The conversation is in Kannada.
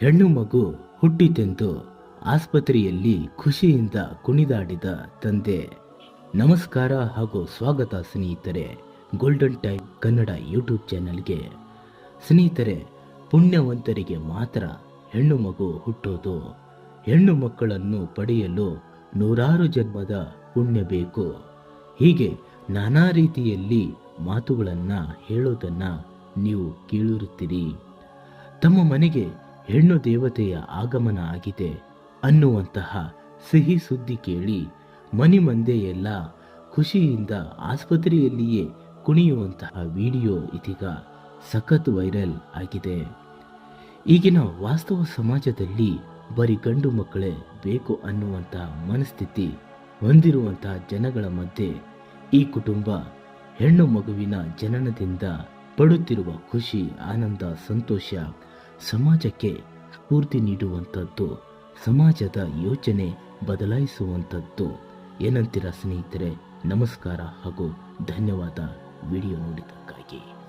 ಹೆಣ್ಣು ಮಗು ಹುಟ್ಟಿತೆಂದು ಆಸ್ಪತ್ರೆಯಲ್ಲಿ ಖುಷಿಯಿಂದ ಕುಣಿದಾಡಿದ ತಂದೆ. ನಮಸ್ಕಾರ ಹಾಗೂ ಸ್ವಾಗತ ಸ್ನೇಹಿತರೆ, ಗೋಲ್ಡನ್ ಟೈಮ್ ಕನ್ನಡ ಯೂಟ್ಯೂಬ್ ಚಾನೆಲ್ಗೆ. ಸ್ನೇಹಿತರೆ, ಪುಣ್ಯವಂತರಿಗೆ ಮಾತ್ರ ಹೆಣ್ಣು ಮಗು ಹುಟ್ಟೋದು. ಹೆಣ್ಣು ಮಕ್ಕಳನ್ನು ಪಡೆಯಲು ನೂರಾರು ಜನ್ಮದ ಪುಣ್ಯ ಬೇಕು. ಹೀಗೆ ನಾನಾ ರೀತಿಯಲ್ಲಿ ಮಾತುಗಳನ್ನು ಹೇಳೋದನ್ನ ನೀವು ಕೇಳಿರುತ್ತೀರಿ. ತಮ್ಮ ಮನೆಗೆ ಹೆಣ್ಣು ದೇವತೆಯ ಆಗಮನ ಆಗಿದೆ ಅನ್ನುವಂತಹ ಸಿಹಿ ಸುದ್ದಿ ಕೇಳಿ ಮನೆ ಮಂದೆಯೆಲ್ಲ ಖುಷಿಯಿಂದ ಆಸ್ಪತ್ರೆಯಲ್ಲಿಯೇ ಕುಣಿಯುವಂತಹ ವಿಡಿಯೋ ಇದೀಗ ಸಖತ್ ವೈರಲ್ ಆಗಿದೆ. ಈಗಿನ ವಾಸ್ತವ ಸಮಾಜದಲ್ಲಿ ಬರೀ ಗಂಡು ಮಕ್ಕಳೇ ಬೇಕು ಅನ್ನುವಂತಹ ಮನಸ್ಥಿತಿ ಹೊಂದಿರುವಂತಹ ಜನಗಳ ಮಧ್ಯೆ ಈ ಕುಟುಂಬ ಹೆಣ್ಣು ಮಗುವಿನ ಜನನದಿಂದ ಪಡುತ್ತಿರುವ ಖುಷಿ, ಆನಂದ, ಸಂತೋಷ ಸಮಾಜಕ್ಕೆ ಸ್ಫೂರ್ತಿ ನೀಡುವಂಥದ್ದು, ಸಮಾಜದ ಯೋಚನೆ ಬದಲಾಯಿಸುವಂಥದ್ದು. ಏನಂತೀರ ಸ್ನೇಹಿತರೆ? ನಮಸ್ಕಾರ ಹಾಗೂ ಧನ್ಯವಾದ ವಿಡಿಯೋ ನೋಡಿದ್ದಕ್ಕಾಗಿ.